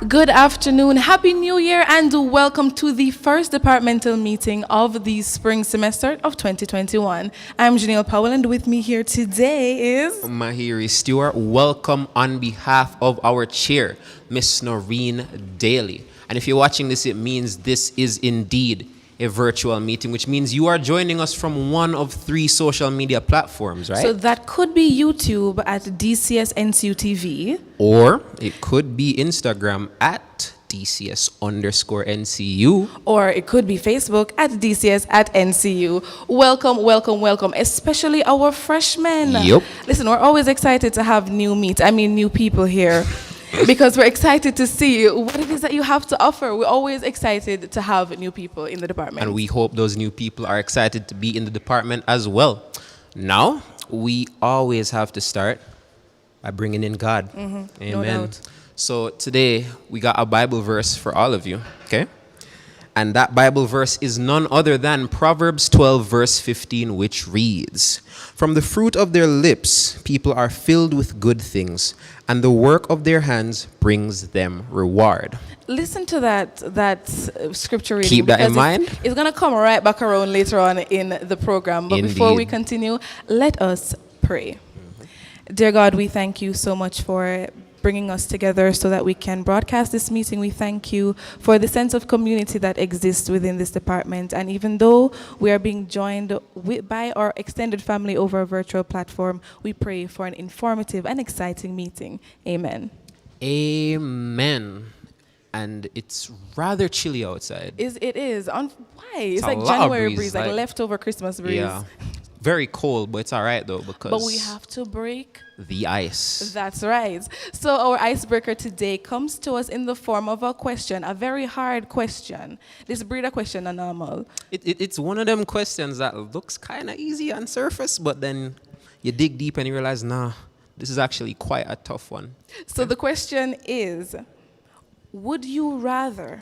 Good afternoon, Happy New Year, and welcome to the first departmental meeting of the spring semester of 2021. I'm Janelle Powell, and with me here today is Mahiri Stewart. Welcome on behalf of our chair, Miss Noreen Daly. And if you're watching this, it means this is indeed a virtual meeting, which means you are joining us from one of 3 social media platforms, right? So that could be YouTube at DCS NCUTV. Or it could be Instagram at DCS_NCU. Or it could be Facebook at DCS at NCU. Welcome, welcome, welcome, especially our freshmen. Yep. Listen, we're always excited to have new people here. Because we're excited to see what it is that you have to offer. We're always excited to have new people in the department. And we hope those new people are excited to be in the department as well. Now, we always have to start by bringing in God. Amen. No doubt. So today, we got a Bible verse for all of you, okay? And that Bible verse is none other than Proverbs 12, verse 15, which reads, "From the fruit of their lips, people are filled with good things, and the work of their hands brings them reward." Listen to that scripture reading. Keep that in because mind. It's going to come right back around later on in the program. But before we Indeed. continue, let us pray. Dear God, we thank you so much for bringing us together so that we can broadcast this meeting. We thank you for the sense of community that exists within this department. And even though we are being joined by our extended family over a virtual platform, we pray for an informative and exciting meeting. Amen. Amen. And it's rather chilly outside. It is. Why? It's a like lot of January breeze, breeze, like like- leftover Christmas breeze. Yeah. Very cold, but it's all right though because But we have to break. the ice. That's right. So our icebreaker today comes to us in the form of a question, a very hard question. This breed a question a normal. It's one of them questions that looks kind of easy on surface, but then you dig deep and you realize, nah, this is actually quite a tough one. So the question is, would you rather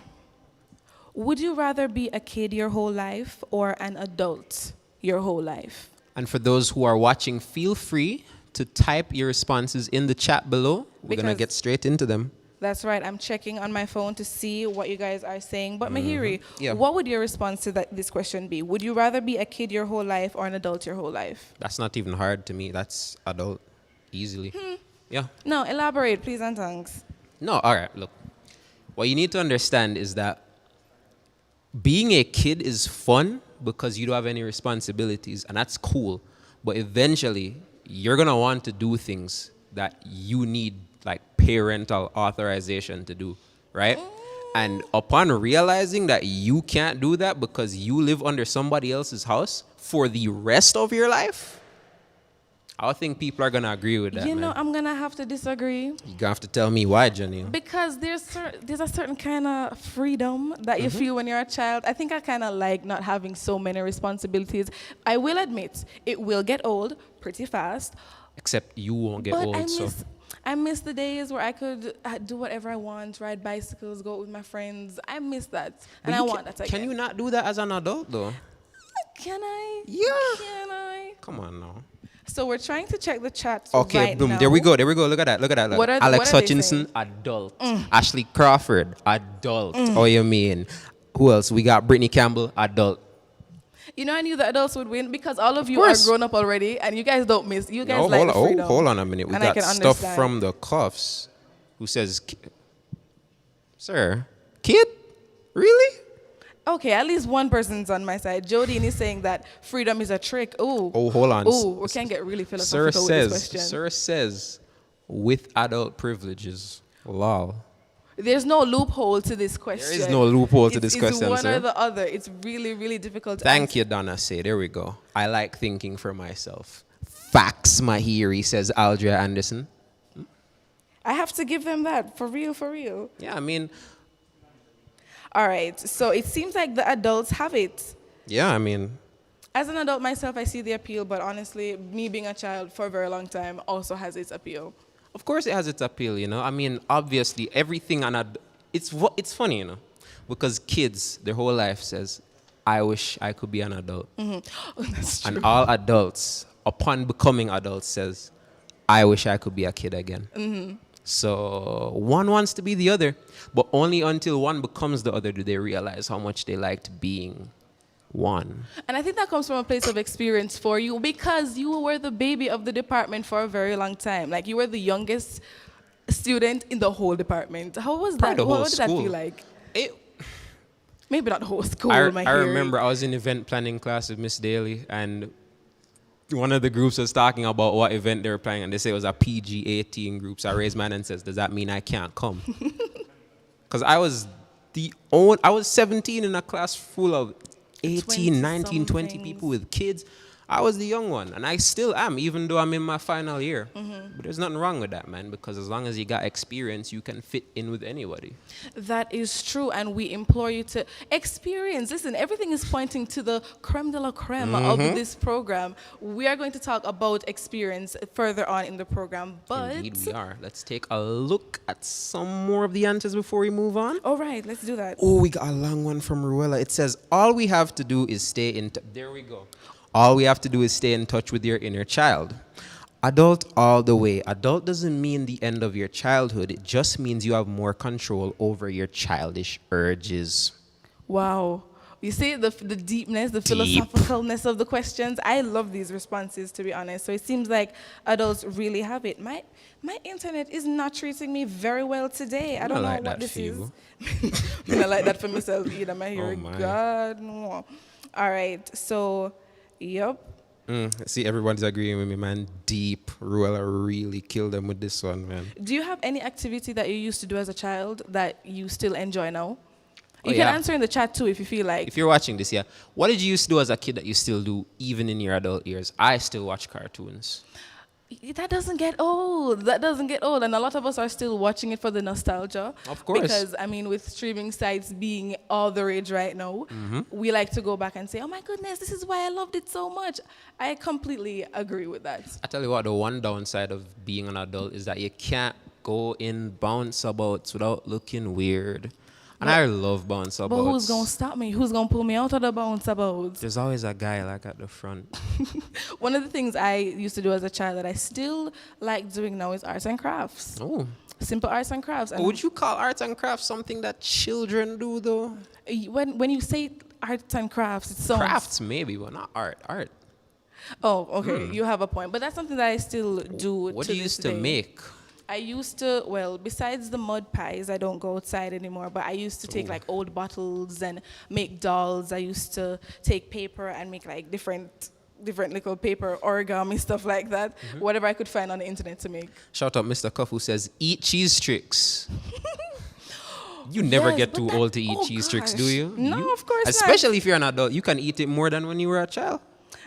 be a kid your whole life or an adult your whole life? And for those who are watching, feel free to type your responses in the chat below. We're going to Because- get straight into them. That's right. I'm checking on my phone to see what you guys are saying. But Mahiri, Yeah. what would your response to this question be? Would you rather be a kid your whole life or an adult your whole life? That's not even hard to me. That's adult easily. Yeah. No, elaborate, please and thanks. No, all right, look. What you need to understand is that being a kid is fun because you don't have any responsibilities, and that's cool. But eventually, you're going to want to do things that you need, like parental authorization to do, right? And upon realizing that you can't do that because you live under somebody else's house for the rest of your life, I think people are going to agree with that, You know, man. I'm going to have to disagree. You're going to have to tell me why, Jenny. Because there's a certain kind of freedom that you feel when you're a child. I think I kind of like not having so many responsibilities. I will admit, it will get old pretty fast. Except you won't get But old, so... I miss the days where I could do whatever I want, ride bicycles, go out with my friends. I miss that. And I want that again. Can you not do that as an adult, though? Can I? Yeah. Can I? Come on now. So we're trying to check the chat Okay, right boom. now. There we go. Look at that. What are- Alex what are they Hutchinson, saying? adult. Ashley Crawford, adult. Oh, you mean? Who else? We got Brittany Campbell, adult. You know, I knew the adults would win because all of you are course. grown up already, and you guys don't miss. You guys No, like the freedom. hold on a minute. We And I got can stuff understand. from the cuffs. Who says, "Sir, kid, really?" Okay, at least one person's on my side. Jodine is saying that freedom is a trick. Ooh. Oh, hold on. Ooh, we can get really philosophical with this question. Sir says, with adult privileges. Lol. There's no loophole to this question. There is no loophole to this question, It's one sir. or the other. It's really, really difficult to Thank answer. you, Donna. Say, there we go. I like thinking for myself. Facts, Mahiri, says Aldria Anderson. I have to give them that. For real, for real. Yeah, I mean, All right. So it seems like the adults have it. yeah, I mean, As an adult myself, I see the appeal, but honestly, me being a child for a very long time also has its appeal. of course it has its appeal, you know. I mean, obviously, everything it's funny, you know, because kids, their whole life says, I wish I could be an adult. That's true. And all adults, upon becoming adults, says, I wish I could be a kid again. So one wants to be the other, but only until one becomes the other do they realize how much they liked being one. And I think that comes from a place of experience for you because you were the baby of the department for a very long time. Like you were the youngest student in the whole department. How was Probably that? the whole What did that school. feel like? It, Maybe not the whole school. I my hearing. remember I was in event planning class with Miss Daly, and one of the groups was talking about what event they were planning, and they said it was a PG-18 group. So I raised my hand and says, "Does that mean I can't come?" Because I was 17 in a class full of 18, 19, 20 somethings. people with kids. I was the young one, and I still am, even though I'm in my final year. But there's nothing wrong with that, man, because as long as you got experience, you can fit in with anybody. That is true, and we implore you to experience. Listen, everything is pointing to the creme de la creme of this program. We are going to talk about experience further on in the program, but Indeed, we are. Let's take a look at some more of the answers before we move on. all right, let's do that. Oh, we got a long one from Ruella. It says, all we have to do is stay in touch. There we go. All we have to do is stay in touch with your inner child. Adult all the way. Adult doesn't mean the end of your childhood. It just means you have more control over your childish urges. Wow. You see the deepness, the Deep. philosophicalness of the questions. I love these responses, to be honest. So it seems like adults really have it. My internet is not treating me very well today. I don't know like what that this for is. you. I don't like that for myself either. My hearing, my. God, no. All right. So, yep. See, everybody's agreeing with me, man. Deep. Ruella really killed them with this one, man. Do you have any activity that you used to do as a child that you still enjoy now? Oh, You can yeah. answer in the chat too if you feel like. If you're watching this, yeah, what did you used to do as a kid that you still do even in your adult years? I still watch cartoons. That doesn't get old. That doesn't get old. And a lot of us are still watching it for the nostalgia. Of course. Because, I mean, with streaming sites being all the rage right now, we like to go back and say, oh my goodness, this is why I loved it so much. I completely agree with that. I tell you what, the one downside of being an adult is that you can't go in bounce abouts without looking weird. And I love bounce abouts. But who's going to stop me? Who's going to pull me out of the bounce about? There's always a guy like at the front. One of the things I used to do as a child that I still like doing now is arts and crafts. Oh. Simple arts and crafts. And Would you call arts and crafts something that children do, though? when you say arts and crafts, it sounds... Crafts, maybe, but not art. Art. Oh, okay. You have a point. But that's something that I still do. What to do you this used to day. make? I used to, well, besides the mud pies, I don't go outside anymore, but I used to take like old bottles and make dolls. I used to take paper and make like different little paper origami, stuff like that. Whatever I could find on the internet to make. Shout out Mr. Cuff who says, eat cheese tricks. You never Yes, get but too that- old to eat oh cheese tricks, do gosh. you? No, of course not. Especially if you're an adult. You can eat it more than when you were a child.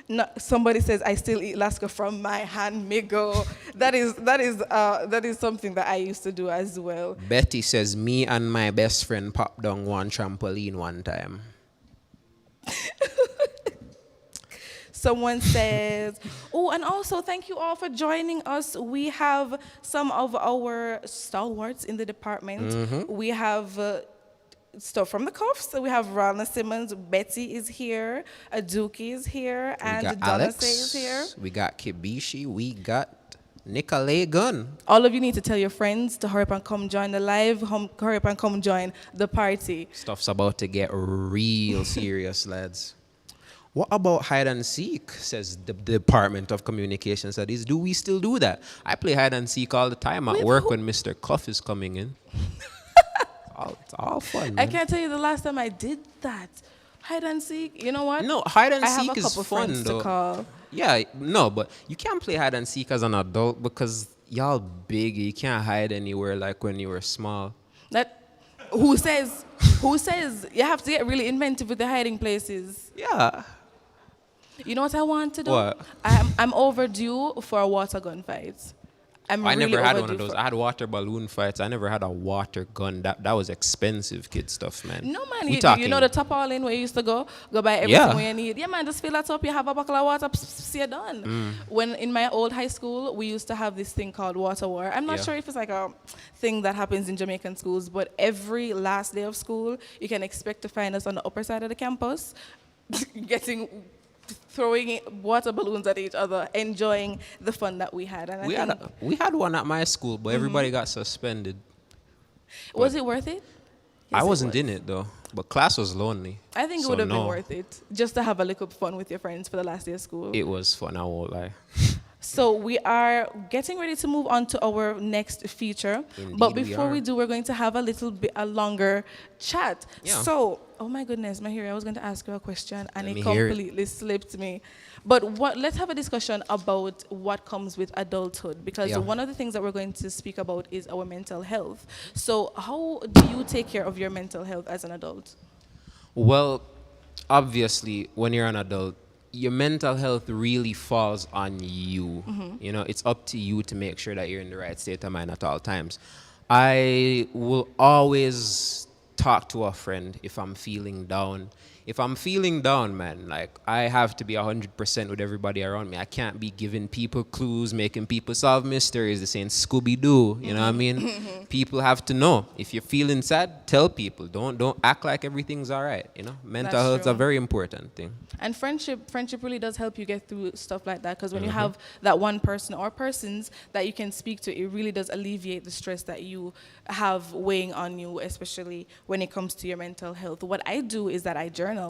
No, somebody says I still eat Lasca from my hand, Migo. That is something that I used to do as well. Betty says, me and my best friend popped down one trampoline one time. Someone says, oh, and also thank you all for joining us. We have some of our stalwarts in the department. We have stuff from the Cuffs. So we have Rana Simmons, Betty is here, Aduki is here, We and got Donna Alex. is here. We got Kibishi. We got Nicolay Gunn. All of you need to tell your friends to hurry up and come join the live, hurry up and come join the party. Stuff's about to get real serious, lads. What about hide and seek, says the Department of Communication Studies. Do we still do that? I play hide and seek all the time at work when Mr. Cuff is coming in. It's all fun, man. I can't tell you the last time I did that. Hide and seek, you know what? No, hide and I have seek a is couple fun, friends though. to call. Yeah, no, but you can't play hide and seek as an adult because y'all big. You can't hide anywhere like when you were small. Who says you have to get really inventive with the hiding places? Yeah. You know what I want to do? What? I'm overdue for a water gun fight. I really never had one overdue of those. for- I had water balloon fights. I never had a water gun. That was expensive kid stuff, man. No man, We you talking- know the top all in where you used to go buy everything Yeah. where you need. Yeah man, just fill that up, you have a buckle of water, you're done. When in my old high school, we used to have this thing called water war. I'm not Yeah. sure if it's like a thing that happens in Jamaican schools, but every last day of school, you can expect to find us on the upper side of the campus getting throwing water balloons at each other, enjoying the fun that we had. And I think, We had one at my school, but everybody got suspended. was it worth it? I Yes, wasn't was. in it though, but class was lonely. I think it So would have been no, worth it just to have a little fun with your friends for the last day of school. It was fun. I won't lie. So we are getting ready to move on to our next feature. But Indeed we before are. we do, we're going to have a little bit a longer chat. Yeah. So, oh my goodness, Mahiri, I was going to ask you a question and Let it me hear it. completely slipped me. But let's have a discussion about what comes with adulthood, because Yeah. one of the things that we're going to speak about is our mental health. So how do you take care of your mental health as an adult? Well, obviously, when you're an adult, your mental health really falls on you. You know, it's up to you to make sure that you're in the right state of mind at all times. I will always talk to a friend if I'm feeling down. If I'm feeling down, man, like I have to be 100% with everybody around me. I can't be giving people clues, making people solve mysteries, the saying Scooby-Doo, you know what I mean? People have to know. If you're feeling sad, tell people. Don't act like everything's all right, you know? Mental That's health's true. a very important thing. And friendship really does help you get through stuff like that, because when you have that one person or persons that you can speak to, it really does alleviate the stress that you have weighing on you, especially when it comes to your mental health. What I do is that I journal.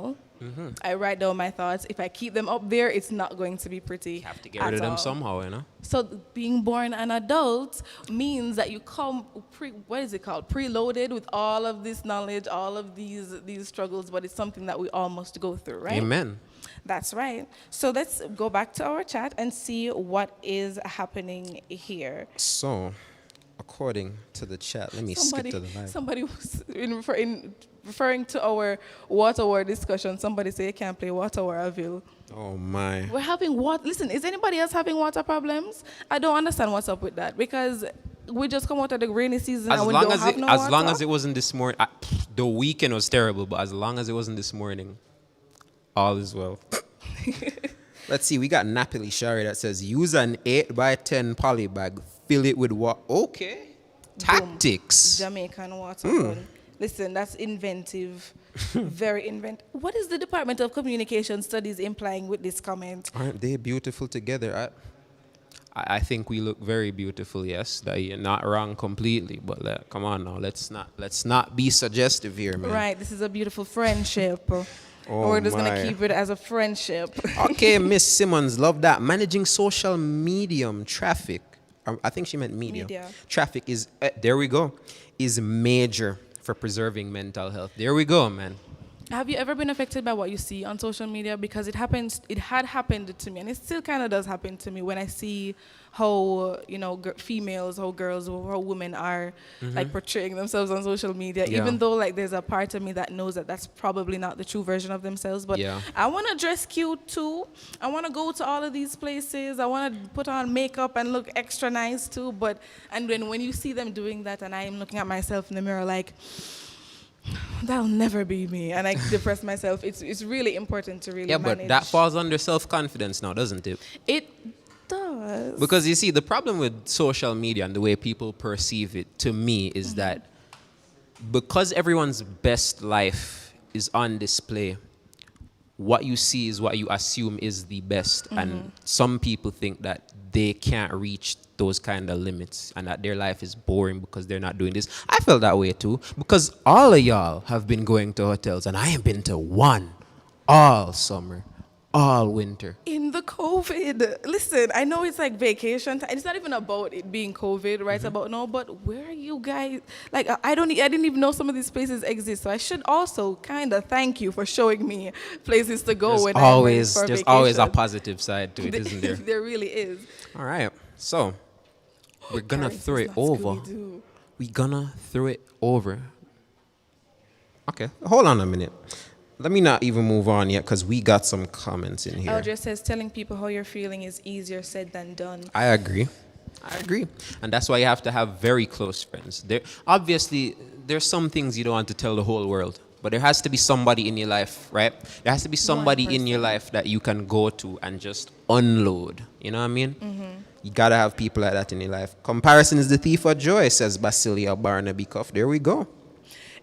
I write down my thoughts. If I keep them up there, it's not going to be pretty. Have to get rid of them somehow, you know? So being born an adult means that you come preloaded with all of this knowledge, all of these struggles, but it's something that we all must go through, right? Amen. That's right. So let's go back to our chat and see what is happening here. So, according to the chat, let me skip to the live. Somebody was referring to our water war discussion. Somebody say you can't play water war, Avil. Oh my. We're having water. Listen, is anybody else having water problems? I don't understand what's up with that, because we just come out of the rainy season and we don't have no water. As long as it wasn't this morning, the weekend was terrible, but as long as it wasn't this morning, all is well. Let's see, we got Napoli Shari that says, use an 8x10 poly bag, fill it with water. Okay. Tactics. Jamaican water gun. Listen, that's inventive. Very inventive. What is the Department of Communication Studies implying with this comment? Aren't they beautiful together? I think we look very beautiful, yes. That you're not wrong completely, but come on now, let's not be suggestive here, man. Right, this is a beautiful friendship. Oh We're just going my. to keep it as a friendship. Okay, Miss Simmons, love that. Managing social medium traffic. I think she meant media. Traffic is, there we go, is major for preserving mental health. There we go, man. Have you ever been affected by what you see on social media? Because it had happened to me, and it still kind of does happen to me when I see how, females, how girls, how women are like portraying themselves on social media, Yeah. even though like there's a part of me that knows that that's probably not the true version of themselves. But Yeah. I want to dress cute too. I want to go to all of these places. I want to put on makeup and look extra nice too. And then when you see them doing that, and I am looking at myself in the mirror like, that'll never be me, and I depress myself. It's really important to really manage. But that falls under self-confidence now, doesn't it? It does. Because you see, the problem with social media and the way people perceive it, to me, is that because everyone's best life is on display, what you see is what you assume is the best. And some people think that they can't reach those kind of limits and that their life is boring because they're not doing this. I felt that way too, because all of y'all have been going to hotels and I ain't been to one all summer, all winter. In the COVID, listen, I know it's like vacation time. It's not even about it being COVID, right? About no, but where are you guys? Like, I didn't even know some of these places exist. So I should also kind of thank you for showing me places to go when I'm ready for There's vacation. always a positive side to it, isn't there? There really is. All right, so we're gonna Paris throw is it not over. Scooby-Doo. We're gonna throw it over. Okay, hold on a minute. Let me not even move on yet because we got some comments in here. Eldra says, telling people how you're feeling is easier said than done. I agree. And that's why you have to have very close friends. Obviously, there's some things you don't want to tell the whole world, but there has to be somebody in your life, right? There has to be somebody in your life that you can go to and just unload. You know what I mean? You gotta have people like that in your life. Comparison is the thief of joy, says Basilia Barnaby Cuff. There we go.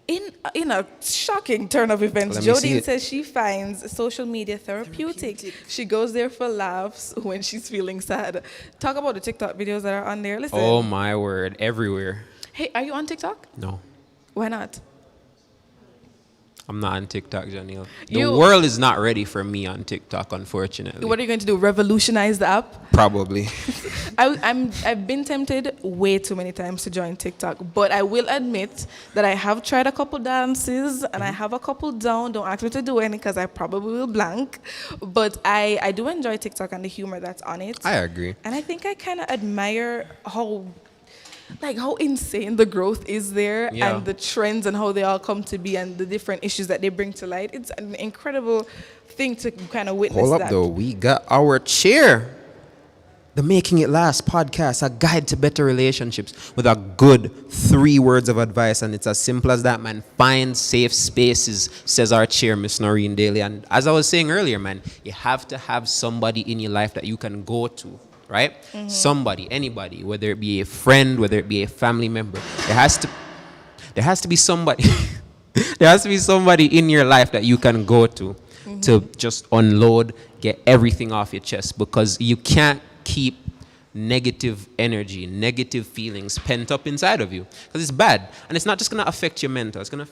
In a shocking turn of events, Let me see Jodine it. says she finds social media therapeutic. She goes there for laughs when she's feeling sad. Talk about the TikTok videos that are on there. Listen. Oh my word, everywhere. Hey, are you on TikTok? No, Why not? I'm not on TikTok, Janelle. The You- world is not ready for me on TikTok, unfortunately. What are you going to do? Revolutionize the app? Probably. I've been tempted way too many times to join TikTok, but I will admit that I have tried a couple dances and I have a couple down. Don't ask me to do any because I probably will blank. But I do enjoy TikTok and the humor that's on it. I agree. And I think I kind of admire how insane the growth is there Yeah. and the trends and how they all come to be and the different issues that they bring to light. It's an incredible thing to kind of witness. Hold up, that. though. We got our chair. The Making It Last podcast, a guide to better relationships with a good 3 words of advice. And it's as simple as that, man. Find safe spaces, says our chair, Miss Noreen Daly. And as I was saying earlier, man, you have to have somebody in your life that you can go to, right? Somebody, anybody, whether it be a friend, whether it be a family member. There has to be somebody. There has to be somebody in your life that you can go to just unload, get everything off your chest, because you can't keep negative energy, negative feelings pent up inside of you, because it's bad, and it's not just gonna affect your mental. It's gonna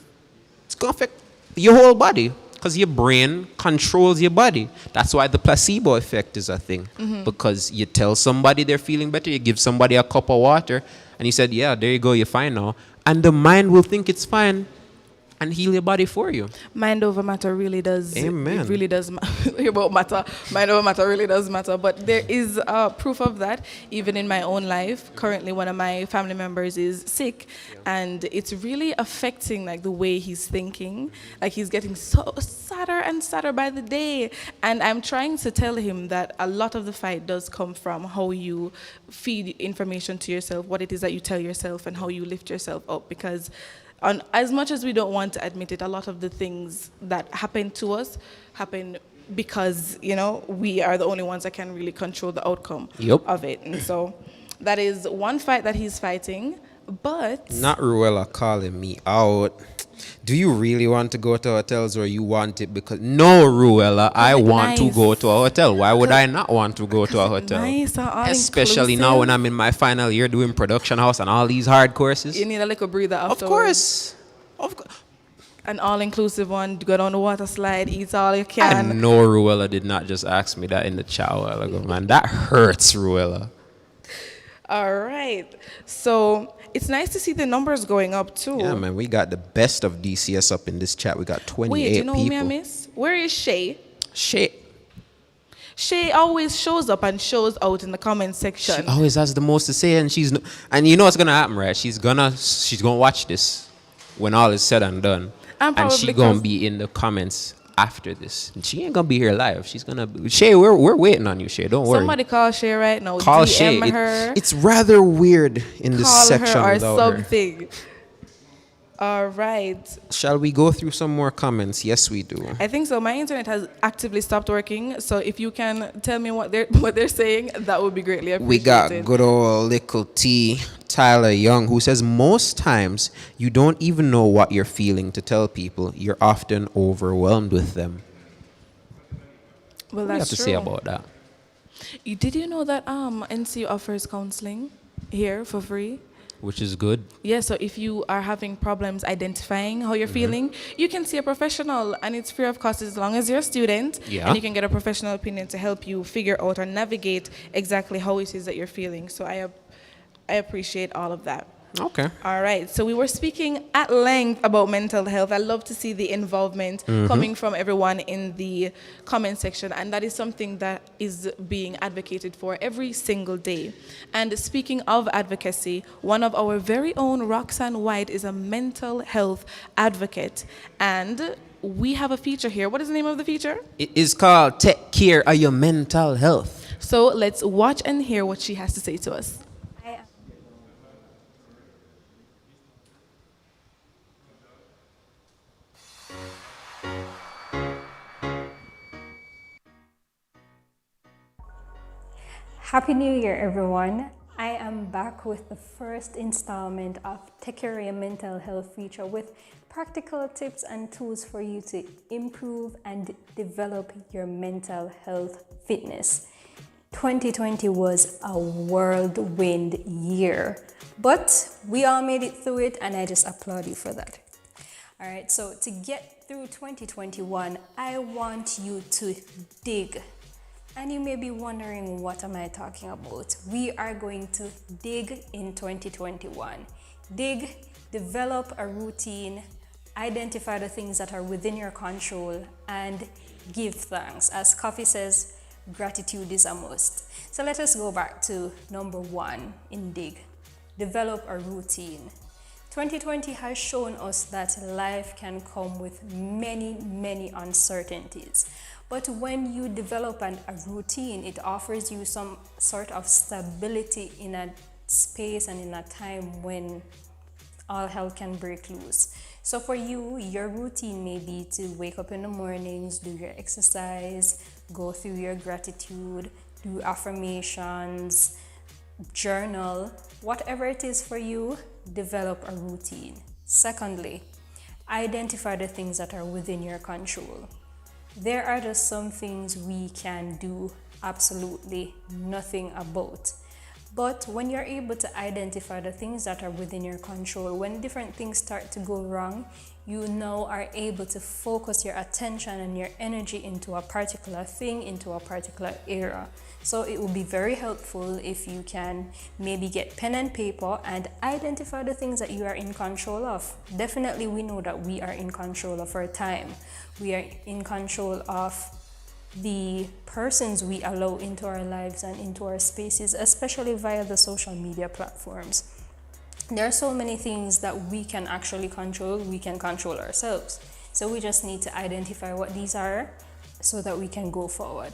affect your whole body, because your brain controls your body. That's why the placebo effect is a thing, because you tell somebody they're feeling better, you give somebody a cup of water, and you said, "Yeah, there you go, you're fine now," and the mind will think it's fine and heal your body for you. Mind over matter really does. Amen. It really does about matter. Mind over matter really does matter. But there is proof of that even in my own life. Currently, one of my family members is sick, and it's really affecting like the way he's thinking. Like he's getting so sadder and sadder by the day. And I'm trying to tell him that a lot of the fight does come from how you feed information to yourself, what it is that you tell yourself, and how you lift yourself up. Because as much as we don't want to admit it, a lot of the things that happen to us happen because, we are the only ones that can really control the outcome of it. And so that is one fight that he's fighting, but... Not Ruella calling me out. Do you really want to go to hotels, or you want it because... No, Ruella, I want to go to a hotel. Why would I not want to go to a hotel? Nice and all Especially inclusive. now when I'm in my final year doing production house and all these hard courses. You need a little breather afterwards. Of course. An all-inclusive one, go down the water slide, eat all you I can. know Ruella did not just ask me that in the chat a while ago, man. That hurts, Ruella. All right. So it's nice to see the numbers going up too. Yeah, man, we got the best of DCS up in this chat. We got 28 Wait, you know people. who me I miss? Where is Shay? Shit. Shay always shows up and shows out in the comment section. She always has the most to say, and and you know what's gonna happen, right? She's gonna watch this when all is said and done, and she gonna be in the comments after this. And she ain't gonna be here live. She's gonna be, Shay. We're waiting on you, Shay. Don't worry. Somebody call Shay right now. Call DM Shay. her. It's rather weird in this Call section her or without her. something. All right. Shall we go through some more comments? Yes, we do. I think so. My internet has actively stopped working. So if you can tell me what they're saying, that would be greatly appreciated. We got good old little T, Tyler Young, who says most times you don't even know what you're feeling to tell people. You're often overwhelmed with them. Well, What do you that's have to true. say about that? Did you know that NCU offers counseling here for free? Which is good. Yeah, so if you are having problems identifying how you're feeling, you can see a professional, and it's free of cost as long as you're a student. Yeah. And you can get a professional opinion to help you figure out or navigate exactly how it is that you're feeling. So I appreciate all of that. Okay. All right, so we were speaking at length about mental health. I love to see the involvement coming from everyone in the comment section, and that is something that is being advocated for every single day. And speaking of advocacy, one of our very own, Roxanne White, is a mental health advocate, and we have a feature here. What is the name of the feature? It is called Take Care of Your Mental Health. So let's watch and hear what she has to say to us. Happy New Year, everyone. I I am back with the first installment of Tequila mental health feature with practical tips and tools for you to improve and develop your mental health fitness. 2020 was a whirlwind year, but we all made it through it, and I just applaud you for that. All right, so to get through 2021, I want you to dig. And you may be wondering, what am I talking about? We are going to dig in 2021. Dig, develop a routine, identify the things that are within your control, and give thanks. As Coffee says, gratitude is a must. So let us go back to number 1 in dig. Develop a routine. 2020 has shown us that life can come with many uncertainties. But when you develop a routine, it offers you some sort of stability in a space and in a time when all hell can break loose. So for you, your routine may be to wake up in the mornings, do your exercise, go through your gratitude, do affirmations, journal, whatever it is for you, develop a routine. Secondly, identify the things that are within your control. There are just some things we can do absolutely nothing about. But when you're able to identify the things that are within your control, when different things start to go wrong, you now are able to focus your attention and your energy into a particular thing, into a particular area. So it will be very helpful if you can maybe get pen and paper and identify the things that you are in control of. Definitely, we know that we are in control of our time. We are in control of the persons we allow into our lives and into our spaces, especially via the social media platforms. There are so many things that we can actually control. We can control ourselves. So we just need to identify what these are so that we can go forward.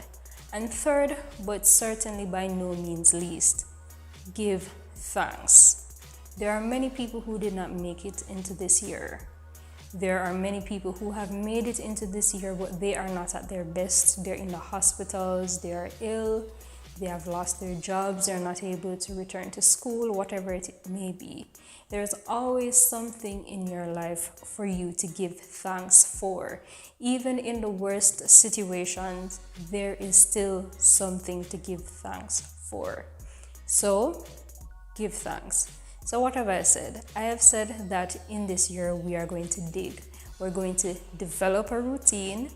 And third, but certainly by no means least, give thanks. There are many people who did not make it into this year. There are many people who have made it into this year, but they are not at their best. They're in the hospitals, they are ill, they have lost their jobs, they're not able to return to school, whatever it may be. There's always something in your life for you to give thanks for. Even in the worst situations, there is still something to give thanks for. So, give thanks. So what have I said? I have said that in this year we are going to dig. We're going to develop a routine,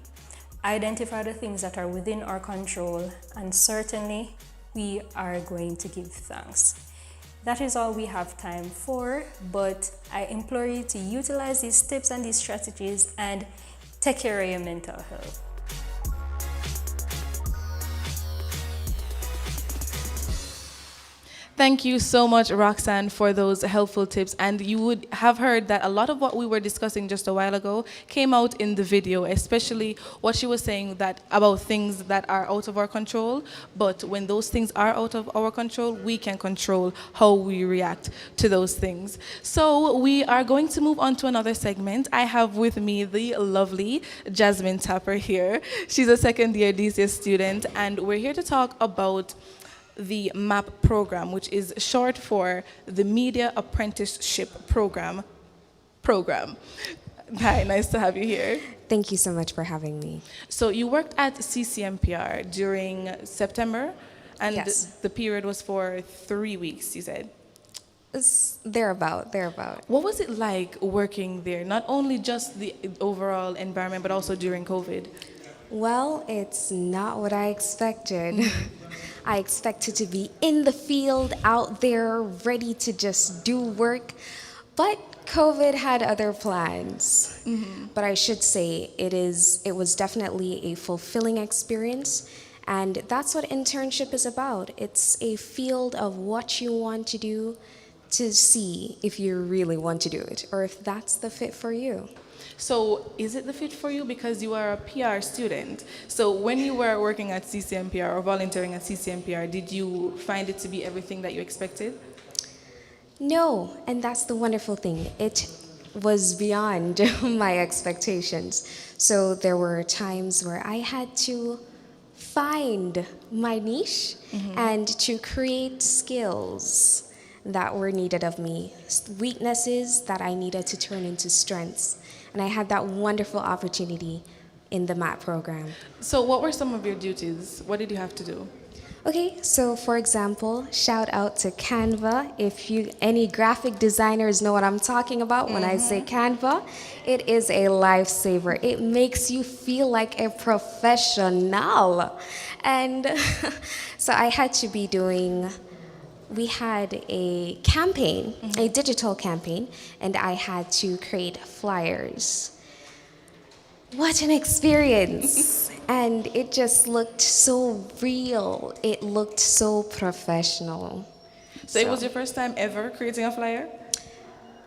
identify the things that are within our control, and certainly we are going to give thanks. That is all we have time for, but I implore you to utilize these tips and these strategies and take care of your mental health. Thank you so much, Roxanne, for those helpful tips. And you would have heard that a lot of what we were discussing just a while ago came out in the video, especially what she was saying that about things that are out of our control. But when those things are out of our control, we can control how we react to those things. So we are going to move on to another segment. I have with me the lovely Jasmine Tapper here. She's a second-year DCS student, and we're here to talk about the MAP program, which is short for the Media Apprenticeship Program. Hi, nice to have you here. Thank you so much for having me. So you worked at CCMPR during September, and Yes. the period was for 3 weeks, you said. It's thereabout. What was it like working there? Not only just the overall environment, but also during COVID? Well, it's not what I expected. I expected to be in the field, out there, ready to just do work. But COVID had other plans. But I should say it was definitely a fulfilling experience. And that's what internship is about. It's a field of what you want to do to see if you really want to do it or if that's the fit for you. So is it the fit for you because you are a PR student? So when you were working at CCMPR or volunteering at CCMPR, did you find it to be everything that you expected? No, and that's the wonderful thing. It was beyond my expectations. So there were times where I had to find my niche and to create skills that were needed of me, weaknesses that I needed to turn into strengths. And I had that wonderful opportunity in the MAP program. So, what were some of your duties? What did you have to do? Okay, so for example, shout out to Canva. If you any graphic designers know what I'm talking about when I say Canva, it is a lifesaver. It makes you feel like a professional. And so I had to be doing we had a campaign, a digital campaign, and I had to create flyers. What an experience! And it just looked so real. It looked so professional. So, it was your first time ever creating a flyer?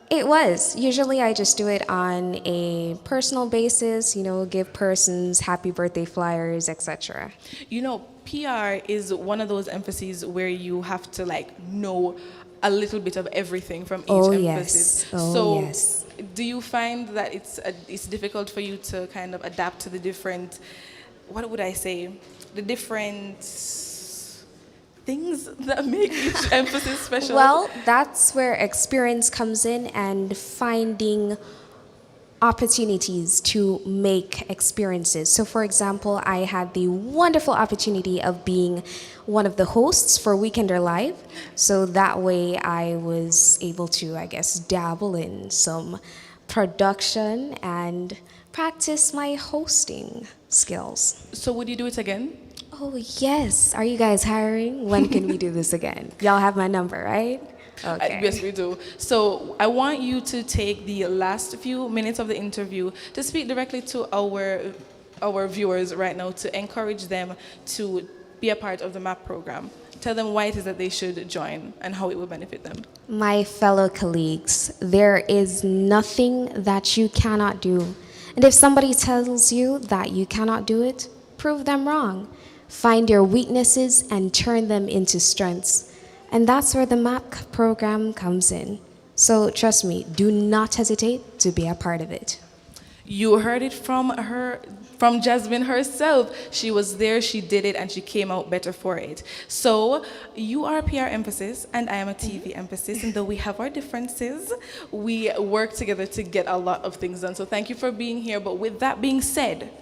It was. Usually I just do it on a personal basis, give persons happy birthday flyers, etc. You know, PR is one of those emphases where you have to know a little bit of everything from each emphasis. Yes. Do you find that it's difficult for you to kind of adapt to the different, what would I say, the different things that make each emphasis special? Well, that's where experience comes in and finding opportunities to make experiences. So, for example, I had the wonderful opportunity of being one of the hosts for Weekender Live. So that way I was able to, I guess, dabble in some production and practice my hosting skills. So would you do it again? Oh, yes. Are you guys hiring? When can we do this again? Y'all have my number, right? Okay. Yes, we do. So I want you to take the last few minutes of the interview to speak directly to our viewers right now, to encourage them to be a part of the MAP program. Tell them why it is that they should join and how it will benefit them. My fellow colleagues, there is nothing that you cannot do. And if somebody tells you that you cannot do it, prove them wrong. Find your weaknesses and turn them into strengths. And that's where the MAP program comes in. So trust me, do not hesitate to be a part of it. You heard it from Jasmine herself. She was there, she did it, and she came out better for it. So you are a PR emphasis, and I am a TV emphasis, and though we have our differences, we work together to get a lot of things done. So thank you for being here. But with that being said,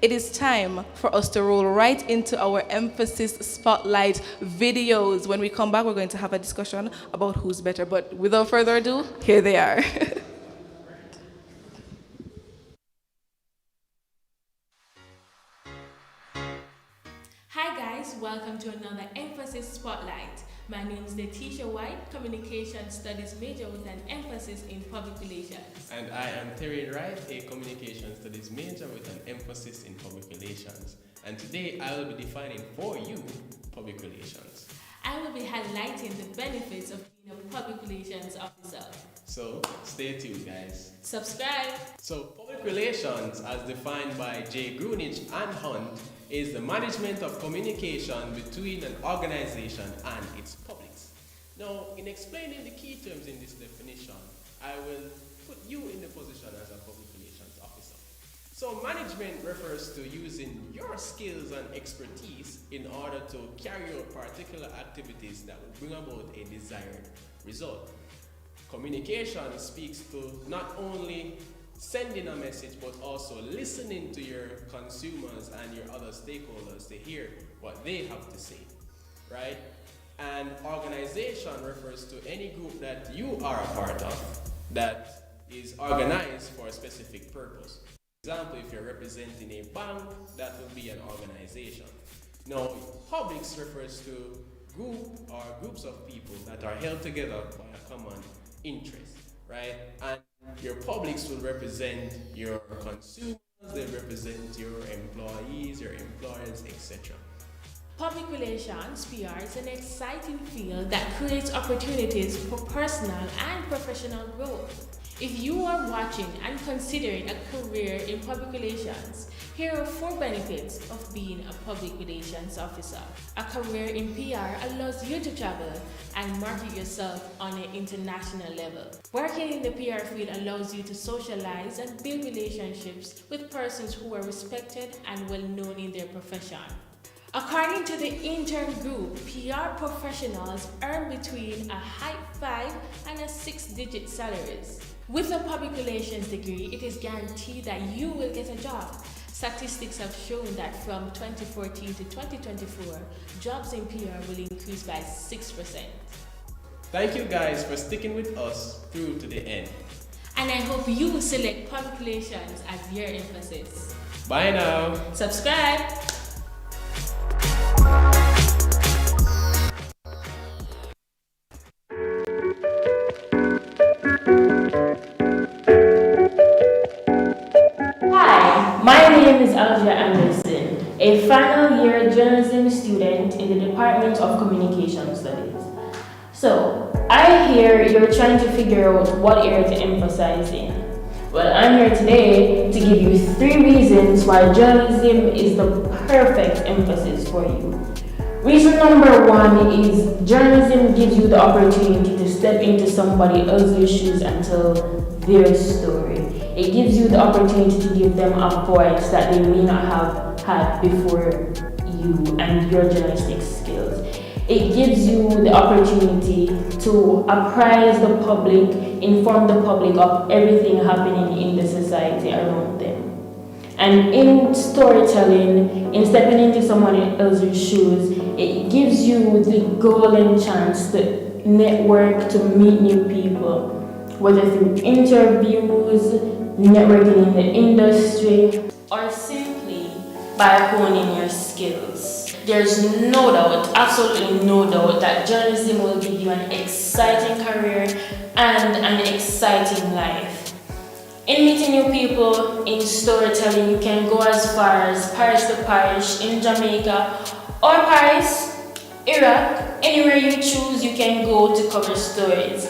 it is time for us to roll right into our emphasis spotlight videos. When we come back, we're going to have a discussion about who's better. But without further ado, here they are. Hi guys, welcome to another Emphasis Spotlight. My name is Letitia White, Communication Studies major with an emphasis in public relations. And I am Terry Wright, a Communication Studies major with an emphasis in public relations. And today I will be defining for you public relations. I will be highlighting the benefits of being a public relations officer. So stay tuned, guys. Subscribe. So public relations, as defined by J. Grunich and Hunt, is the management of communication between an organization and its publics. Now, in explaining the key terms in this definition, I will put you in the position as a public relations officer. So management refers to using your skills and expertise in order to carry out particular activities that will bring about a desired result. Communication speaks to not only sending a message, but also listening to your consumers and your other stakeholders to hear what they have to say, right? And organization refers to any group that you are a part of that is organized for a specific purpose. For example, if you're representing a bank, that will be an organization. Now, publics refers to groups of people that are held together by a common interest, right? And your publics will represent your consumers, they represent your employees, your employers, etc. Public relations, PR, is an exciting field that creates opportunities for personal and professional growth. If you are watching and considering a career in public relations, here are 4 benefits of being a public relations officer. A career in PR allows you to travel and market yourself on an international level. Working in the PR field allows you to socialize and build relationships with persons who are respected and well known in their profession. According to the intern group, PR professionals earn between a high 5 and a 6-digit salaries. With a public relations degree, it is guaranteed that you will get a job. Statistics have shown that from 2014 to 2024, jobs in PR will increase by 6%. Thank you guys for sticking with us through to the end. And I hope you will select public relations as your emphasis. Bye now. Subscribe! Hi, my name is Alja Anderson, a final year journalism student in the Department of Communication Studies. So, I hear you're trying to figure out what area to emphasize in. Well, I'm here today to give you 3 reasons why journalism is the perfect emphasis for you. Reason number 1 is journalism gives you the opportunity to step into somebody else's shoes and tell their story. It gives you the opportunity to give them a voice that they may not have had before you and your journalistic skills. It gives you the opportunity to apprise the public, inform the public of everything happening in the society around them. And in storytelling, in stepping into someone else's shoes, it gives you the golden chance to network, to meet new people, whether through interviews, networking in the industry, or simply by honing your skills. There's no doubt, absolutely no doubt, that journalism will give you an exciting career and an exciting life. In meeting new people, in storytelling, you can go as far as Paris to Parish in Jamaica, or Paris, Iraq, anywhere you choose, you can go to cover stories.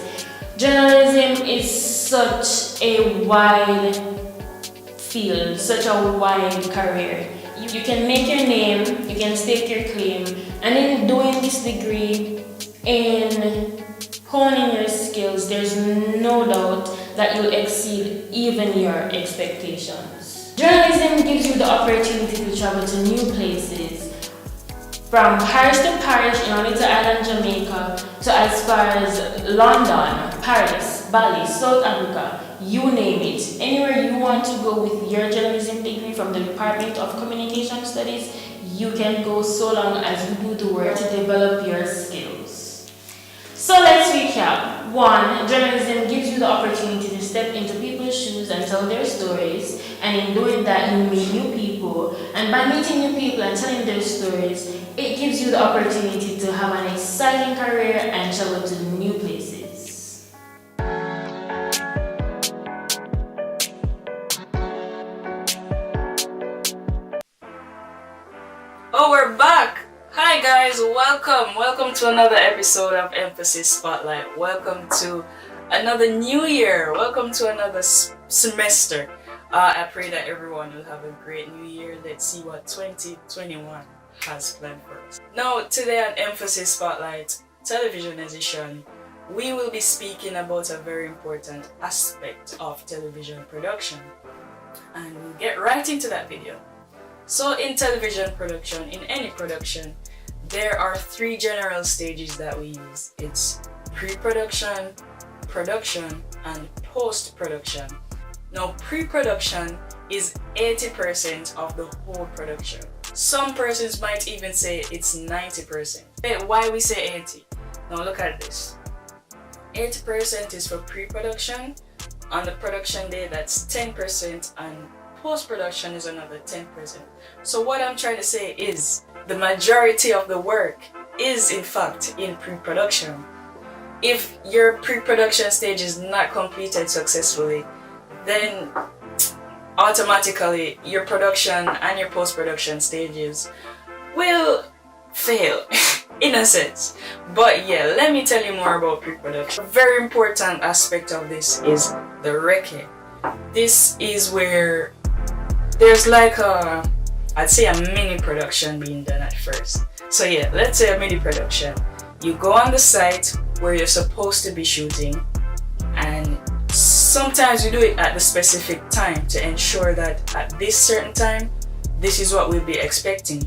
Journalism is such a wide field, such a wide career. You can make your name, you can stake your claim, and in doing this degree, in honing your skills, there's no doubt that you'll exceed even your expectations. Journalism gives you the opportunity to travel to new places, from Paris to Parish in Little Island, Jamaica, to as far as London, Paris, Bali, South Africa, you name it. Anywhere you want to go with your journalism degree from the Department of Communication Studies, you can go so long as you do the work to develop your skills. So let's recap. 1, journalism gives you the opportunity to step into people's shoes and tell their stories, and in doing that you meet new people, and by meeting new people and telling their stories, it gives you the opportunity to have an exciting career and travel to new places. Oh, we're back! Hi guys, welcome to another episode of Emphasis Spotlight. Welcome to another new year. Welcome to another semester. I pray that everyone will have a great new year. Let's see what 2021 has planned for us. Now, today on Emphasis Spotlight, televisionization, we will be speaking about a very important aspect of television production. And we'll get right into that video. So in television production, in any production, there are 3 general stages that we use. It's pre-production, production, and post-production. Now, pre-production is 80% of the whole production. Some persons might even say it's 90%. Why we say 80? Now look at this. 80% is for pre-production. On the production day, that's 10%, and post-production is another 10%. So what I'm trying to say is the majority of the work is in fact in pre-production. If your pre-production stage is not completed successfully, then automatically your production and your post-production stages will fail in a sense. But yeah, let me tell you more about pre-production. A very important aspect of this is the recce. This is where there's like I'd say a mini production being done at first. So yeah, let's say a mini production. You go on the site where you're supposed to be shooting, and sometimes you do it at the specific time to ensure that at this certain time, this is what we'll be expecting.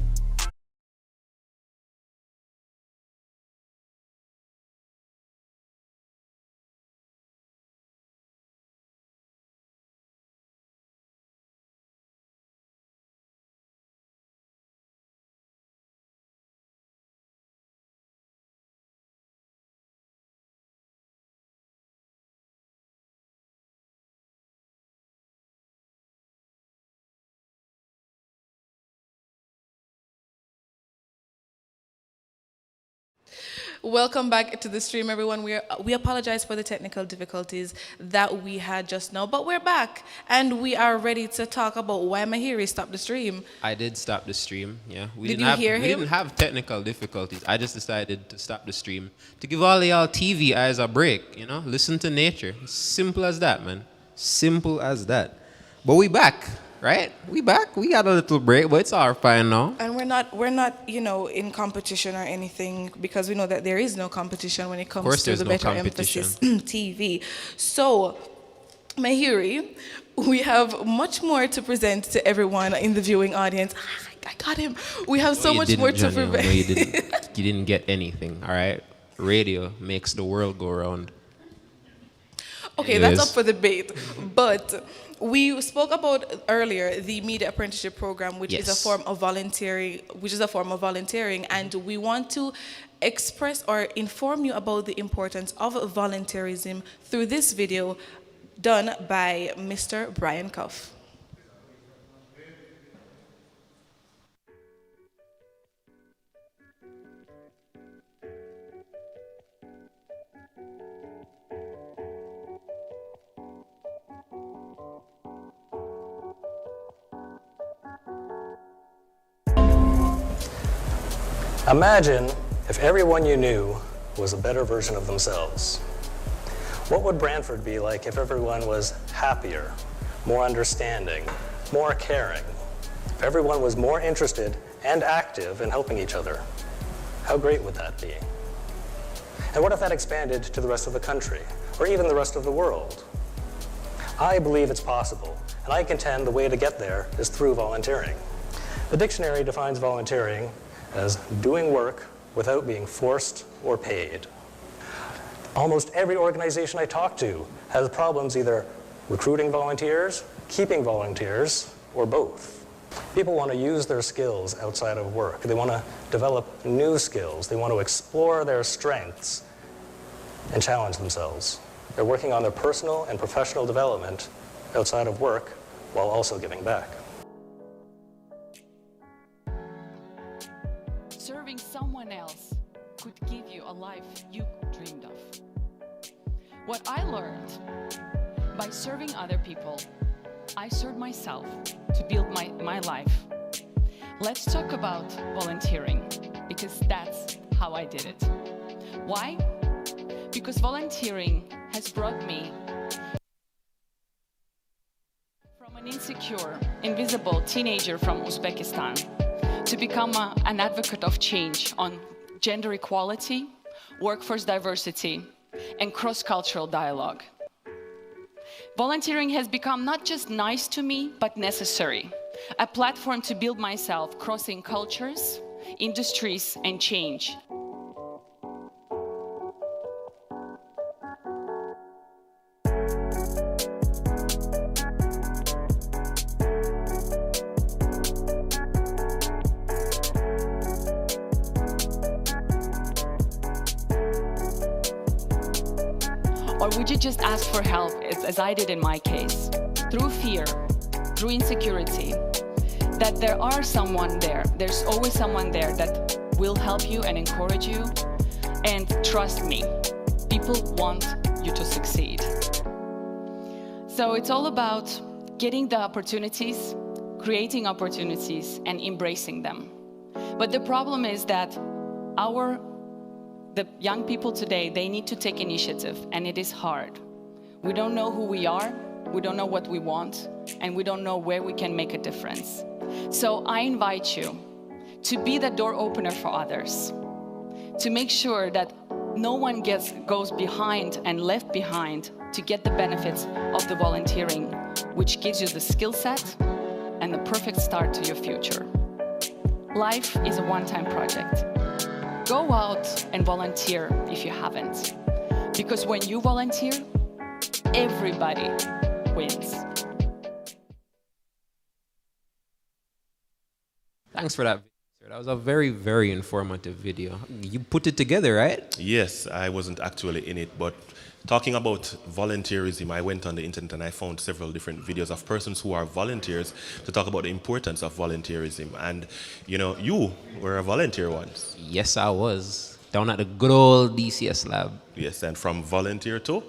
Welcome back to the stream, everyone. We apologize for the technical difficulties that we had just now, but we're back and we are ready to talk about why Mahiri stopped the stream. I did stop the stream, yeah. Did you hear him? We didn't have technical difficulties. I just decided to stop the stream to give all y'all TV eyes a break, you know? Listen to nature. Simple as that, man. Simple as that. But we back, right? We back. We got a little break, but it's all fine now. And we're not, in competition or anything, because we know that there is no competition when it comes to the Better Emphasis TV. So, Mahiri, we have much more to present to everyone in the viewing audience. I got him. We have so much more to present. You didn't get anything, all right? Radio makes the world go round. Okay, Anyways. That's up for debate. But we spoke about earlier the media apprenticeship program, which is a form of volunteering, and we want to express or inform you about the importance of volunteerism through this video done by Mr. Brian Cuff. Imagine if everyone you knew was a better version of themselves. What would Brantford be like if everyone was happier, more understanding, more caring? If everyone was more interested and active in helping each other? How great would that be? And what if that expanded to the rest of the country, or even the rest of the world? I believe it's possible, and I contend the way to get there is through volunteering. The dictionary defines volunteering as doing work without being forced or paid. Almost every organization I talk to has problems either recruiting volunteers, keeping volunteers, or both. People want to use their skills outside of work. They want to develop new skills. They want to explore their strengths and challenge themselves. They're working on their personal and professional development outside of work while also giving back. Serving someone else could give you a life you dreamed of. What I learned by serving other people, I served myself to build my life. Let's talk about volunteering, because that's how I did it. Why? Because volunteering has brought me from an insecure, invisible teenager from Uzbekistan to become an advocate of change on gender equality, workforce diversity, and cross-cultural dialogue. Volunteering has become not just nice to me, but necessary. A platform to build myself crossing cultures, industries, and change. Or would you just ask for help, as I did in my case, through fear, through insecurity, that there's always someone there that will help you and encourage you, and trust me, people want you to succeed. So it's all about getting the opportunities, creating opportunities, and embracing them. But the problem is that the young people today, they need to take initiative, and it is hard. We don't know who we are, we don't know what we want, and we don't know where we can make a difference. So I invite you to be the door opener for others, to make sure that no one goes behind and left behind to get the benefits of the volunteering, which gives you the skill set and the perfect start to your future. Life is a one-time project. Go out and volunteer if you haven't. Because when you volunteer, everybody wins. Thanks for that. That was a very, very informative video. You put it together, right? Yes, I wasn't actually in it, but talking about volunteerism, I went on the internet and I found several different videos of persons who are volunteers to talk about the importance of volunteerism. And, you were a volunteer once. Yes, I was. down at the good old DCS lab. Yes, and from volunteer to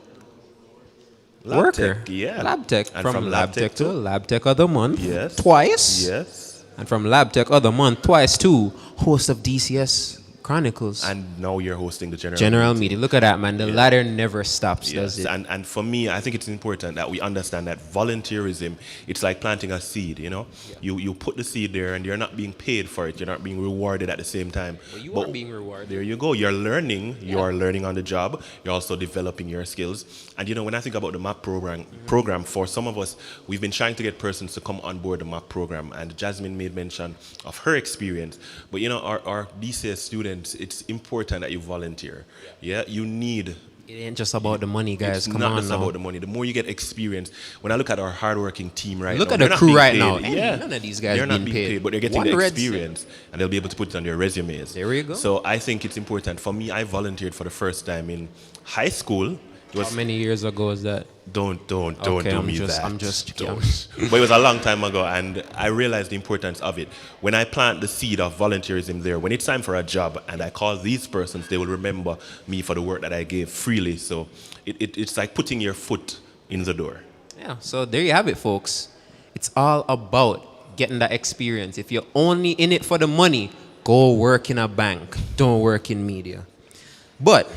Worker. tech, yeah. Lab tech. And from lab tech to lab tech of the month. Yes. Twice. Yes. And from lab tech of the month twice to host of DCS Chronicles. And now you're hosting the General meeting. Look at that, man. The ladder never stops, does Yes, it? and for me, I think it's important that we understand that volunteerism, it's like planting a seed, you know? You put the seed there and you're not being paid for it. You're not being rewarded at the same time. Well, you are being rewarded. There you go. You're learning. You are learning on the job. You're also developing your skills. And, you know, when I think about the MAP program, for some of us, we've been trying to get persons to come on board the MAP program. And Jasmine made mention of her experience. But, you know, our DCS students, it's important that you volunteer. Yeah, you need. It ain't just about the money, guys. It's Come not on just now. about the money. The more you get experience, when I look at our hardworking team right Look now, at they're the not crew being right paid. now. Yeah, None of these guys they're not being being paid, but they're getting One the red experience, and they'll be able to put it on their resumes. There you go. So I think it's important. For me, I volunteered for the first time in high school. It was How many years ago was that? Don't Okay, do I'm me just- that. I'm just- Don't. But it was a long time ago, and I realized the importance of it. When I plant the seed of volunteerism there, when it's time for a job, and I call these persons, they will remember me for the work that I gave freely. So it's like putting your foot in the door. Yeah, so there you have it, folks. It's all about getting that experience. If you're only in it for the money, go work in a bank. Don't work in media. But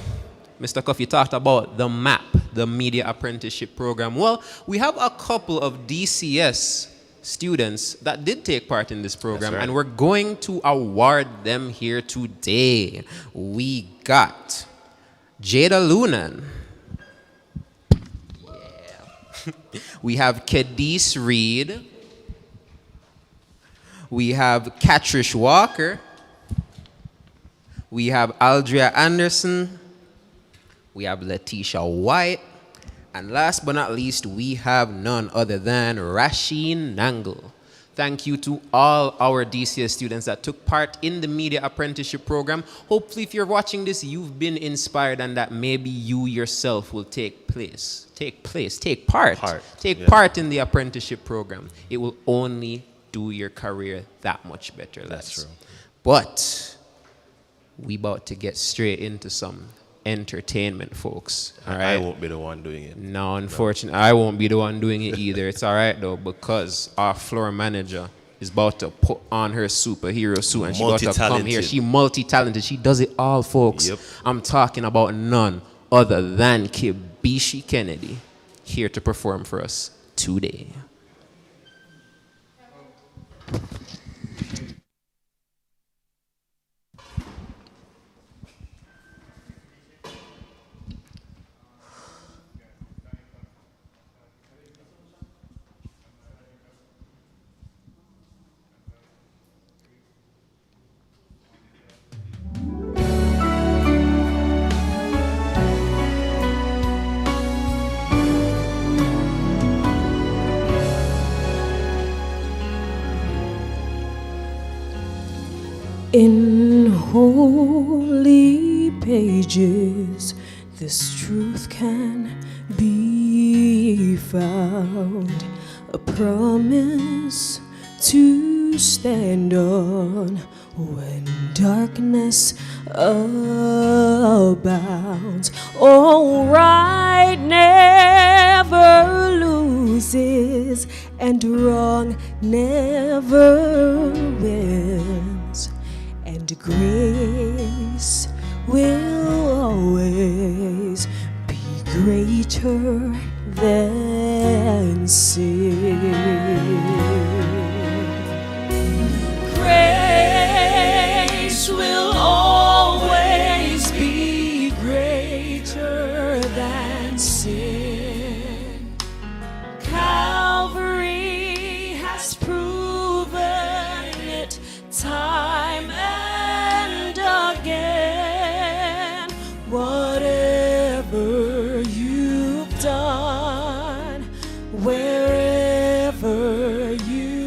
Mr. Cuff, you talked about the MAP, the Media Apprenticeship Program. Well, we have a couple of DCS students that did take part in this program, That's right. and we're going to award them here today. We got Jada Lunan. Yeah. We have Kedis Reed. We have Catrish Walker. We have Aldria Anderson. We have Letitia White. And last but not least, we have none other than Rasheen Nangle. Thank you to all our DCS students that took part in the Media Apprenticeship Program. Hopefully, if you're watching this, you've been inspired and that maybe you yourself will take part in the apprenticeship program. It will only do your career that much better. That's true. But we about to get straight into some entertainment, folks. All right. I won't be the one doing it. No, unfortunately, I won't be the one doing it either. It's all right though, because our floor manager is about to put on her superhero suit and she's about to come here. She multi-talented. She does it all, folks. Yep. I'm talking about none other than Kibishi Kennedy, here to perform for us today. In holy pages, this truth can be found, a promise to stand on when darkness abounds. Oh, right never loses, and wrong never wins. And grace will always be greater than sin. Grace will always be greater than sin. Calvary has proven it time and again. Whatever you've done, wherever you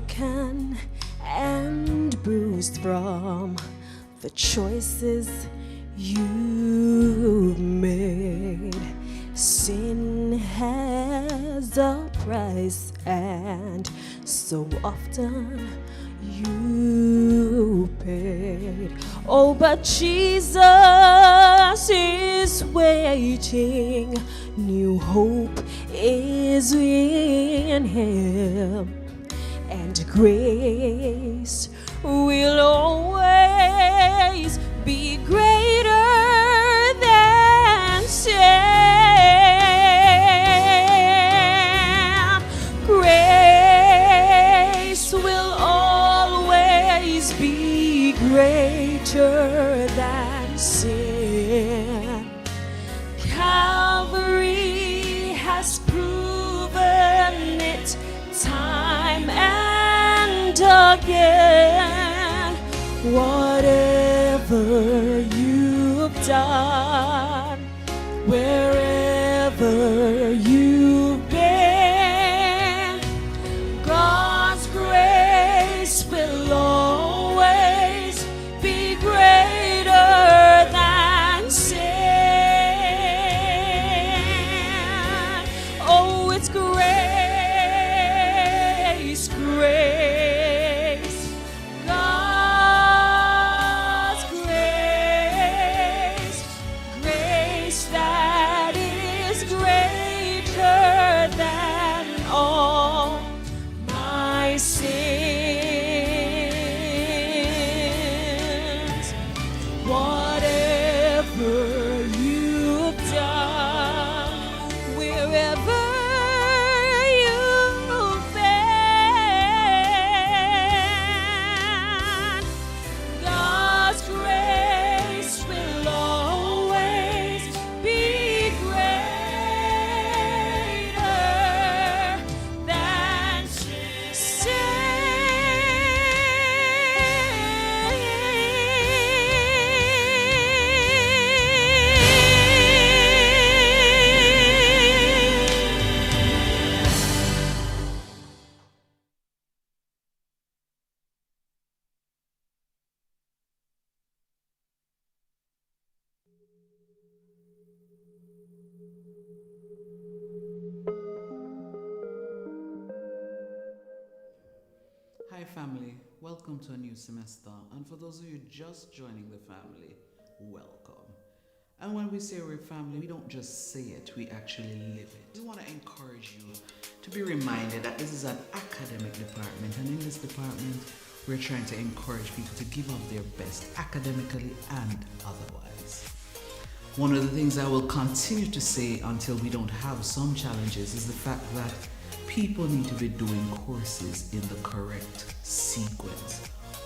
broken and bruised from the choices you've made. Sin has a price, and so often you paid. Oh, but Jesus is waiting. New hope is in him, and grace will always be greater than sin. Grace will always be greater than sin. Calvary has proven it time and again. Whatever you've done, wherever you've been, God's grace will always be greater than sin. Oh, it's grace, grace, God's grace, grace that is greater than all my sins. Whatever you've done, wherever you've been, God's grace will always be greater than Hi family, welcome to a new semester, and for those of you just joining the family, welcome. And when we say we're family, we don't just say it, we actually live it. We want to encourage you to be reminded that this is an academic department, and in this department, we're trying to encourage people to give up their best academically and otherwise. One of the things I will continue to say until we don't have some challenges is the fact that people need to be doing courses in the correct sequence.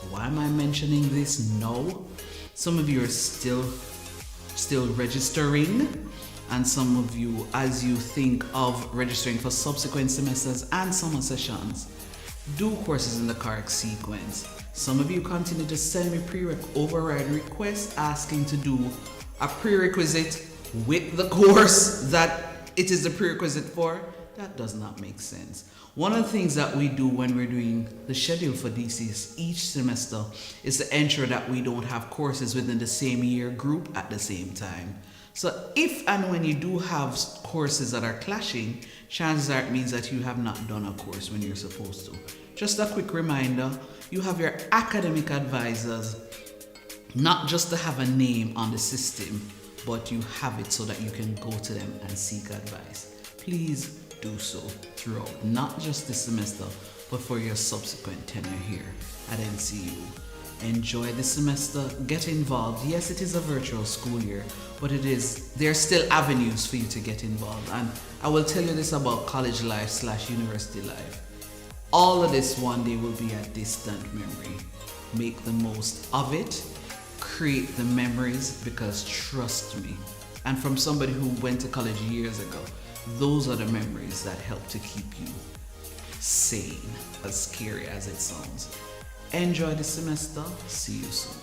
Why am I mentioning this? No. Some of you are still registering, and some of you, as you think of registering for subsequent semesters and summer sessions, do courses in the correct sequence. Some of you continue to send me override requests asking to do a prerequisite with the course that it is the prerequisite for. That does not make sense. One of the things that we do when we're doing the schedule for DCS each semester is to ensure that we don't have courses within the same year group at the same time. So if and when you do have courses that are clashing, chances are it means that you have not done a course when you're supposed to. Just a quick reminder, you have your academic advisors, not just to have a name on the system, but you have it so that you can go to them and seek advice. Please do so throughout, not just this semester, but for your subsequent tenure here at NCU. Enjoy this semester, get involved. Yes, it is a virtual school year, but there are still avenues for you to get involved. And I will tell you this about college life / university life. All of this one day will be a distant memory. Make the most of it, create the memories, because trust me, and from somebody who went to college years ago, those are the memories that help to keep you sane, as scary as it sounds. Enjoy the semester. See you soon.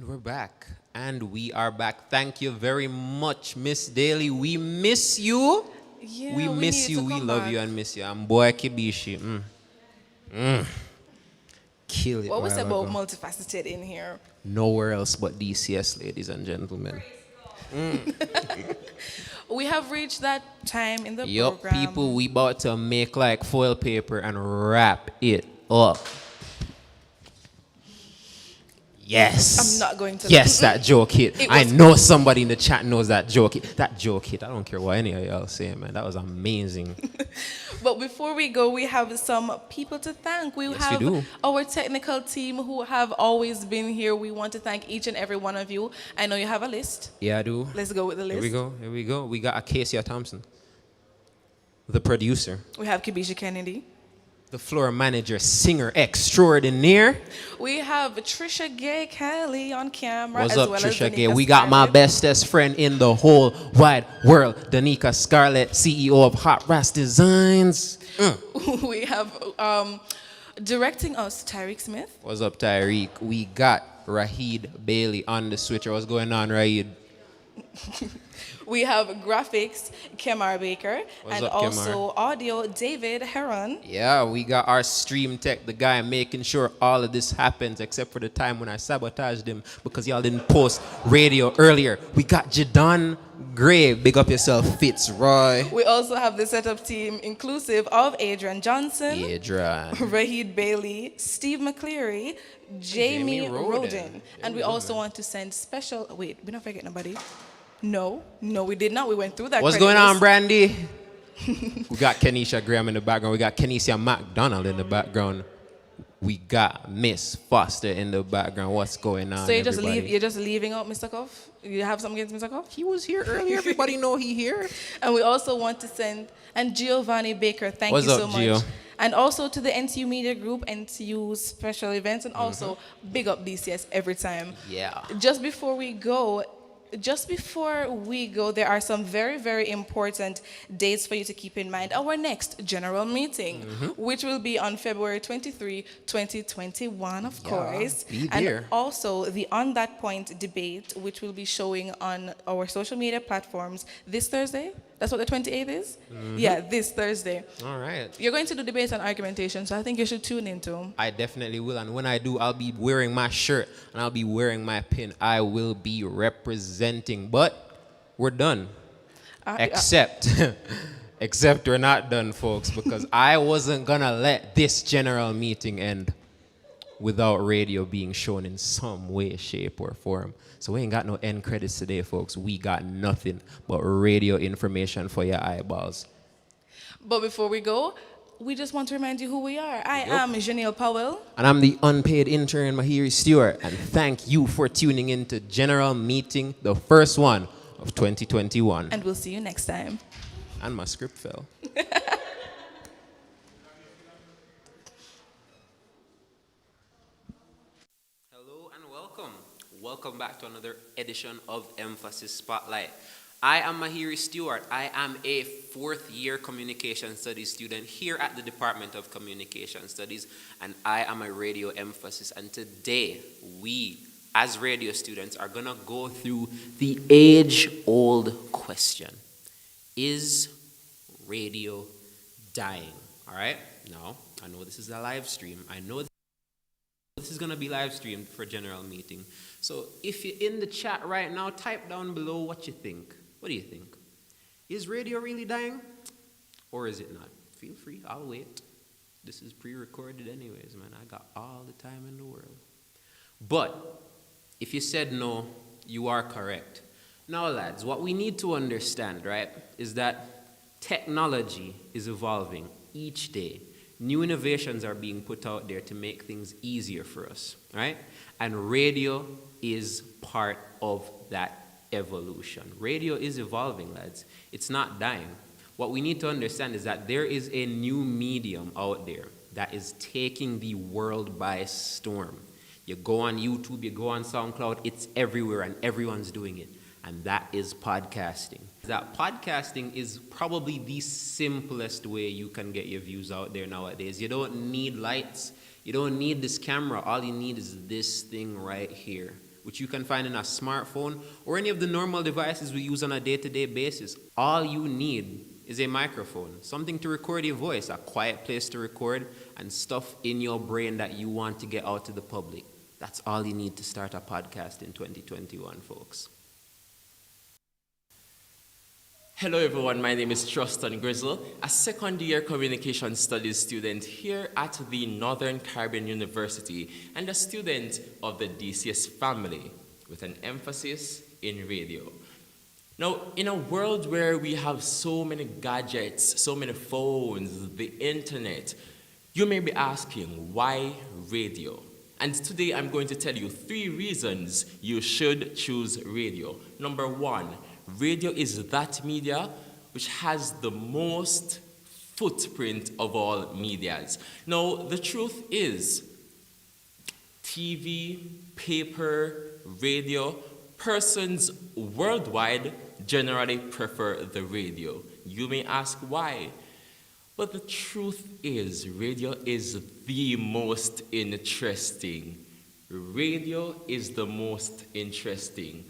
we're back. And we are back. Thank you very much, Miss Daly. We miss you. Yeah, we miss need you. to We come love back. you and miss you. And boy, Kibishi. Kill it. What was while about ago. multifaceted in here? Nowhere else but DCS, ladies and gentlemen. We have reached that time in the Yup, program. people, we about to make like foil paper and wrap it up. Yes. I'm not going to. Yes, that joke hit. It I was- know somebody in the chat knows that joke hit. That joke hit. I don't care what any of y'all say, man. That was amazing. But before we go, we have some people to thank. We Yes, have we do. our technical team who have always been here. We want to thank each and every one of you. I know you have a list. Yeah, I do. Let's go with the list. Here we go. Here we go. We got Acacia Thompson, the producer, We have Kibisha Kennedy. the floor manager, singer extraordinaire. We have Trisha Gay Kelly on camera. What's as up, well Trisha as Gay? Danica We got my Scarlett. bestest friend in the whole wide world, Danica Scarlett, CEO of Hot Brass Designs. We have directing us, Tyreek Smith. What's up, Tyreek? We got Rahid Bailey on the switcher. What's going on, Rahid? We have graphics, Kemar Baker. What's and up, also audio, David Heron. Yeah, we got our stream tech, the guy making sure all of this happens, except for the time when I sabotaged him because y'all didn't post radio earlier. We got Jadon Gray. Big up yourself, Fitzroy. We also have the setup team inclusive of Adrian Johnson, Adrian. Rahid Bailey, Steve McCleary, Jamie Jamie Roden. Roden. And we also want to send special... Wait, we're not forgetting nobody. No, we did not. We went through that. What's credit going on, list. Brandy? We got Kenisha Graham in the background. We got Kenisha McDonald in the background. We got Miss Foster in the background. What's going on, So you're everybody? just leaving out Mr. Cuff? You have something against Mr. Cuff? He was here earlier. Everybody know he here. And we also want to send, and Giovanni Baker, thank What's you up, so much. Gio? And also to the NTU Media Group, NTU Special Events, and also big up DCS every time. Yeah. Just before we go, there are some very, very important dates for you to keep in mind. Our next general meeting, which will be on February 23, 2021, of course. be And there. also the On That Point debate, which will be showing on our social media platforms this Thursday. That's what the 28th is? Yeah, this Thursday. All right. You're going to do debate and argumentation, so I think you should tune into. I definitely will. And when I do, I'll be wearing my shirt and I'll be wearing my pin. I will be representing. But we're done. Except we're not done, folks, because I wasn't going to let this general meeting end without radio being shown in some way, shape, or form. So we ain't got no end credits today, folks. We got nothing but radio information for your eyeballs. But before we go, we just want to remind you who we are. I am Janelle Powell. And I'm the unpaid intern, Mahiri Stewart. And thank you for tuning in to General Meeting, the first one of 2021. And we'll see you next time. And my script fell. Hello and welcome. Welcome back to another edition of Emphasis Spotlight. I am Mahiri Stewart. I am a fourth-year communication studies student here at the Department of Communication Studies, and I am a radio emphasis. And today, we, as radio students, are going to go through the age-old question. Is radio dying? All right? Now, I know this is a live stream. I know this is going to be live streamed for general meeting. So if you're in the chat right now, type down below what you think. What do you think? Is radio really dying? Or is it not? Feel free, I'll wait. This is pre-recorded anyways, man. I got all the time in the world. But if you said no, you are correct. Now, lads, what we need to understand, right, is that technology is evolving each day. New innovations are being put out there to make things easier for us, right? And radio is part of that evolution. Radio is evolving, lads. It's not dying. What we need to understand is that there is a new medium out there that is taking the world by storm. You go on YouTube, you go on SoundCloud, it's everywhere and everyone's doing it. And that is podcasting. That podcasting is probably the simplest way you can get your views out there nowadays. You don't need lights. You don't need this camera. All you need is this thing right here, which you can find in a smartphone or any of the normal devices we use on a day-to-day basis. All you need is a microphone, something to record your voice, a quiet place to record, and stuff in your brain that you want to get out to the public. That's all you need to start a podcast in 2021, folks. Hello everyone, my name is Truston Grizzle, a second-year communication studies student here at the Northern Caribbean University and a student of the DCS family with an emphasis in radio. Now, in a world where we have so many gadgets, so many phones, the internet, you may be asking, why radio? And today I'm going to tell you 3 reasons you should choose radio. Number 1, radio is that media which has the most footprint of all medias. Now, the truth is, TV, paper, radio, persons worldwide generally prefer the radio. You may ask why, but the truth is, radio is the most interesting. Radio is the most interesting.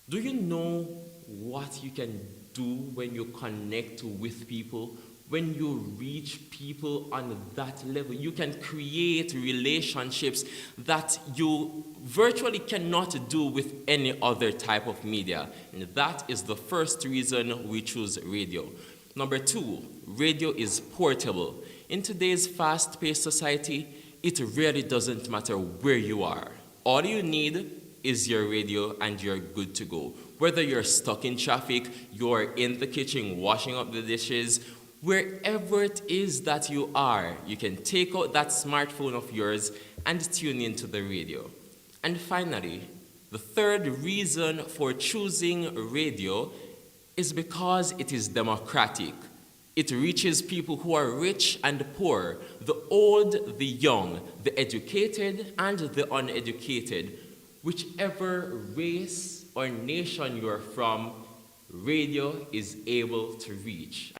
Do you know what you can do when you connect with people? When you reach people on that level, you can create relationships that you virtually cannot do with any other type of media. And that is the first reason we choose radio. Number 2, radio is portable. In today's fast-paced society, it really doesn't matter where you are. All you need is your radio and you're good to go. Whether you're stuck in traffic, you're in the kitchen washing up the dishes, wherever it is that you are, you can take out that smartphone of yours and tune into the radio. And finally, the third reason for choosing radio is because it is democratic. It reaches people who are rich and poor, the old, the young, the educated and the uneducated. Whichever race or nation you're from, radio is able to reach.